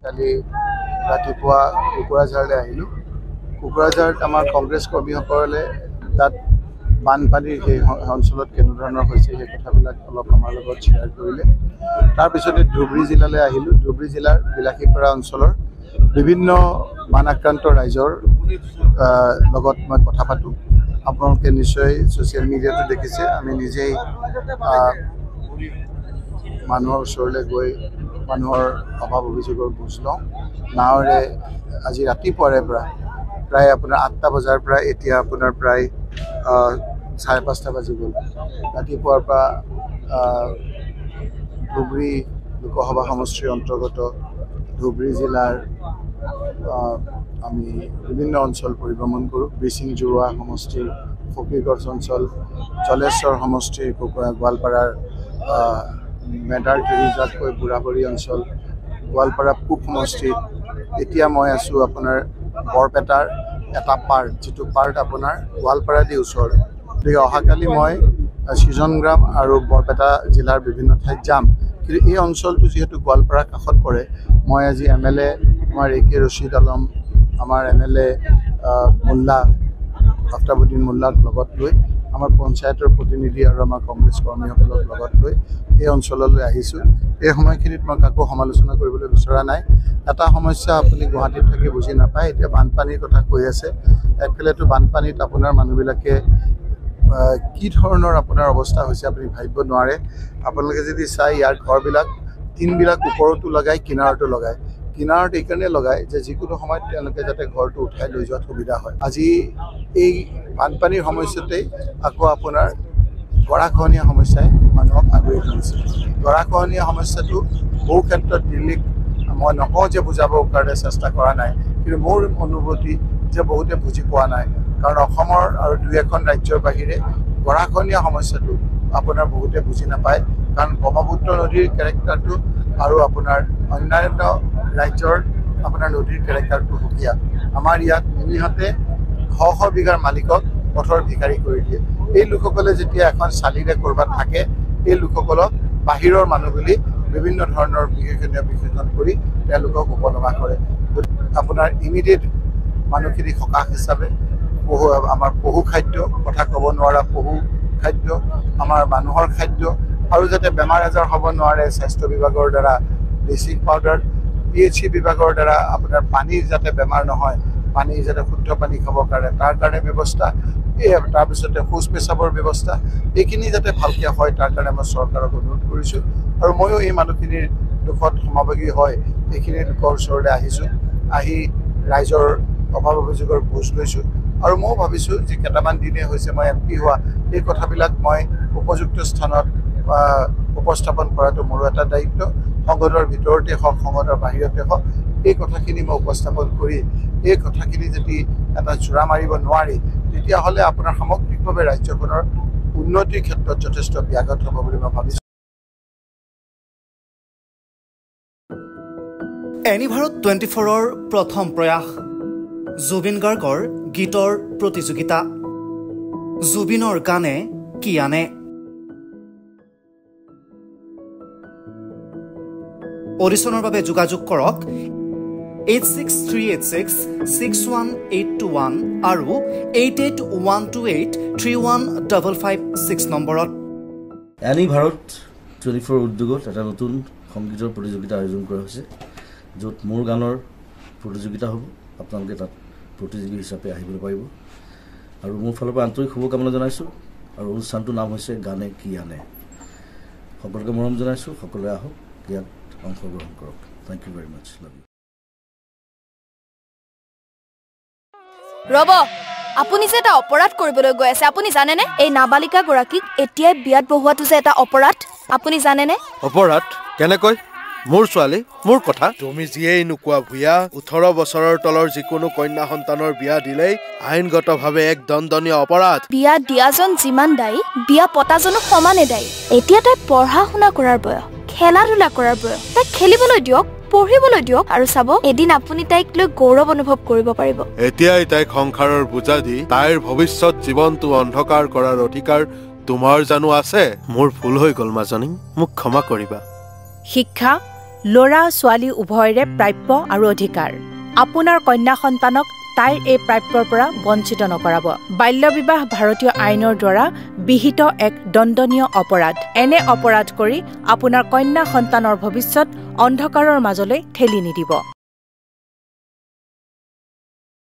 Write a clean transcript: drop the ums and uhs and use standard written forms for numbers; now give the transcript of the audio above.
কালি ৰাতিপুৱা কোকৰাঝাৰলৈ আহিলোঁ। কোকৰাঝাৰত আমাৰ কংগ্ৰেছ কৰ্মীসকলে তাত বানপানীৰ সেই অঞ্চলত কেনেধৰণৰ হৈছে সেই কথাবিলাক অলপ আমাৰ লগত শ্বেয়াৰ কৰিলে। তাৰপিছতে ধুবুৰী জিলালৈ আহিলোঁ। ধুবুৰী জিলাৰ বিলাসীপাৰা অঞ্চলৰ বিভিন্ন বানাক্ৰান্ত ৰাইজৰ লগত মই কথা পাতোঁ। আপোনালোকে নিশ্চয় ছ'চিয়েল মিডিয়াতো দেখিছে। আমি নিজেই মানুহৰ ওচৰলৈ গৈ মানুহৰ অভাৱ অভিযোগৰ বুজ লওঁ। নাৱেৰে আজি ৰাতিপুৱাৰে পৰা প্ৰায় আপোনাৰ 8টা বজাৰ পৰা এতিয়া আপোনাৰ প্ৰায় 5:30 বাজি গ'ল। ৰাতিপুৱাৰ পৰা ধুবুৰী লোকসভা সমষ্টিৰ অন্তৰ্গত ধুবুৰী জিলাৰ আমি বিভিন্ন অঞ্চল পৰিভ্ৰমণ কৰোঁ। বিচিং জোৰোৱা সমষ্টিৰ ফকীৰগঞ্জ অঞ্চল, জলেশ্বৰ সমষ্টিৰ গোৱালপাৰাৰ মেদাৰগিৰিজাতকৈ বুঢ়াবৰী অঞ্চল, গোৱালপাৰা পূব সমষ্টিত। এতিয়া মই আছোঁ আপোনাৰ বৰপেটাৰ এটা পাৰ্ট, যিটো পাৰ্ট আপোনাৰ গোৱালপাৰা দি ওচৰ। গতিকে অহাকালি মই সৃজনগ্ৰাম আৰু বৰপেটা জিলাৰ বিভিন্ন ঠাইত যাম। কিন্তু এই অঞ্চলটো যিহেতু গোৱালপাৰাৰ কাষত পৰে, মই আজি MLA আমাৰ AK ৰছিদ আলম, আমাৰ MLA মোল্লা আফতাবুদ্দিন মোল্লাক লগত লৈ, আমাৰ পঞ্চায়তৰ প্ৰতিনিধি আৰু আমাৰ কংগ্ৰেছ কৰ্মীসকলক লগত লৈ এই অঞ্চললৈ আহিছোঁ। এই সময়খিনিত মই কাকো সমালোচনা কৰিবলৈ বিচৰা নাই। এটা সমস্যা আপুনি গুৱাহাটীত থাকি বুজি নাপায়। এতিয়া বানপানীৰ কথা কৈ আছে। একফালেতো বানপানীত আপোনাৰ মানুহবিলাকে কি ধৰণৰ আপোনাৰ অৱস্থা হৈছে আপুনি ভাবিব নোৱাৰে। আপোনালোকে যদি চাই ইয়াৰ ঘৰবিলাক, টিনবিলাক ওপৰতো লগায়, কিনাৰতো লগায়। কিনাৰত এইকাৰণে লগায় যে যিকোনো সময়ত তেওঁলোকে যাতে ঘৰটো উঠাই লৈ যোৱাত সুবিধা হয়। আজি এই বানপানীৰ সমস্যাতেই আকৌ আপোনাৰ গৰাখহনীয়া সমস্যাই মানুহক আগুৰি ধৰিছে। গৰাখহনীয়া সমস্যাটো বহু ক্ষেত্ৰত দিল্লীক মই নকওঁ যে বুজাবৰ কাৰণে চেষ্টা কৰা নাই, কিন্তু মোৰ অনুভূতি যে বহুতে বুজি পোৱা নাই। কাৰণ অসমৰ আৰু 2-এখন ৰাজ্যৰ বাহিৰে গৰাখহনীয়া সমস্যাটো আপোনাৰ বহুতে বুজি নাপায়। কাৰণ ব্ৰহ্মপুত্ৰ নদীৰ কেৰেক্টাৰটো আৰু আপোনাৰ অন্যান্য ৰাজ্যৰ আপোনাৰ নদীৰ কেৰেক্টাৰটো সুকীয়া। আমাৰ ইয়াত নিমিষতে শ বিঘাৰ মালিকক পথৰ ভিকাৰী কৰি দিয়ে। এই লোকসকলে যেতিয়া এখন চালিৰে ক'ৰবাত থাকে, এই লোকসকলক বাহিৰৰ মানুহ বুলি বিভিন্ন ধৰণৰ বিশেষণ কৰি তেওঁলোকক উপলব্ধ কৰে। আপোনাৰ ইমিডিয়েট মানুহখিনি সকাহ হিচাপে আমাৰ পশু খাদ্য, কথা ক'ব নোৱাৰা পশু খাদ্য, আমাৰ মানুহৰ খাদ্য, আৰু যাতে বেমাৰ আজাৰ হ'ব নোৱাৰে স্বাস্থ্য বিভাগৰ দ্বাৰা ব্লিচিং পাউডাৰ, PHC বিভাগৰ দ্বাৰা আপোনাৰ পানীৰ যাতে বেমাৰ নহয়, পানী যাতে শুদ্ধ পানী খাবৰ কাৰণে তাৰ কাৰণে ব্যৱস্থা, তাৰপিছতে শৌচ পেচাবৰ ব্যৱস্থা, এইখিনি যাতে ভালকৈ হয় তাৰ কাৰণে মই চৰকাৰক অনুৰোধ কৰিছোঁ। আৰু ময়ো এই মানুহখিনিৰ দুখত সমাৱেগী হয় এইখিনি লোকৰ ওচৰলৈ আহিছোঁ। আহি ৰাইজৰ অভাৱ অভিযোগৰ বুজ লৈছোঁ। আৰু ময়ো ভাবিছোঁ যে কেইটামান দিনেই হৈছে মই MP হোৱা, এই কথাবিলাক মই উপযুক্ত স্থানত উপস্থাপন কৰাটো মোৰো এটা দায়িত্ব। সংসদৰ ভিতৰতে হওক, সংসদৰ বাহিৰতে হওক, এই কথাখিনি মই উপস্থাপন কৰি এই কথাখিনি যদি এটা জোৰা মাৰিব নোৱাৰি, তেতিয়াহ'লে আপোনাৰ সামগ্ৰিকভাৱে ৰাজ্যখনৰ উন্নতিৰ ক্ষেত্ৰত যথেষ্ট ব্যাঘাত হ'ব বুলি মই ভাবিছোঁ। এনিভাৰত 24ৰ প্ৰথম প্ৰয়াস, জুবিন গাৰ্গৰ গীতৰ প্ৰতিযোগিতা। জুবিনৰ গানে কি আনে? অডিশ্যনৰ বাবে যোগাযোগ কৰক 8638661821 আৰু 8812831556 নম্বৰত। এনিভাৰত 24 উদ্যোগত এটা নতুন সংগীতৰ প্ৰতিযোগিতা আয়োজন কৰা হৈছে, য'ত মোৰ গানৰ প্ৰতিযোগিতা হ'ব। আপোনালোকে তাত প্ৰতিযোগী হিচাপে আহিবলৈ পাৰিব। আৰু মোৰ ফালৰ পৰা আন্তৰিক শুভকামনা জনাইছোঁ। আৰু অনুষ্ঠানটোৰ নাম হৈছে গানে কি আনে। সকলোকে মৰম জনাইছোঁ। সকলোৱে আহক, ইয়াত অংশগ্ৰহণ কৰক। Thank you very much. Love you. Rob, আপুনি যে এটা অপৰাধ কৰিবলৈ গৈ আছে, আপুনি জানেনে? এই নাবালিকা গৰাকীক এতিয়াই বিয়াত বহোৱাটো যে এটা অপৰাধ, আপুনি জানেনে? অপৰাধ কেনেকৈ? মোৰ ছোৱালী, মোৰ কথা। তুমি যিয়েই নোকোৱা ভূঞা, 18 বছৰৰ তলৰ যিকোনো কন্যা সন্তানৰ বিয়া দিলেই আইনগতভাৱে এক দণ্ডনীয় অপৰাধ। বিয়া দিয়াজন যিমান দায়ী, বিয়া পতাজনো সমানে দায়ী। এতিয়া তাই পঢ়া শুনা কৰাৰ বয়স, খেলা ধূলা কৰাৰ বয়স। তাইক খেলিবলৈ দিয়ক, পঢ়িবলৈ দিয়ক, আৰু চাব এদিন আপুনি তাইক লৈ গৌৰৱ অনুভৱ কৰিব পাৰিব। এতিয়াই তাইক সংসাৰৰ বোজা দি তাইৰ ভৱিষ্যত জীৱনটো অন্ধকাৰ কৰাৰ অধিকাৰ তোমাৰ জানো আছে? মোৰ ভুল হৈ গ'ল মাজনী, মোক ক্ষমা কৰিবা। শিক্ষা ল'ৰা ছোৱালী উভয়ৰে প্ৰাপ্য আৰু অধিকাৰ আপোনাৰ কন্যা সন্তানক তাইৰ এই প্ৰাপ্যৰ পৰা বঞ্চিত নকৰাব বাল্য বিবাহ ভাৰতীয় আইনৰ দ্বাৰা বিহিত এক দণ্ডনীয় অপৰাধ এনে অপৰাধ কৰি আপোনাৰ কন্যা সন্তানৰ ভৱিষ্যত অন্ধকাৰৰ মাজলৈ ঠেলি নিদিব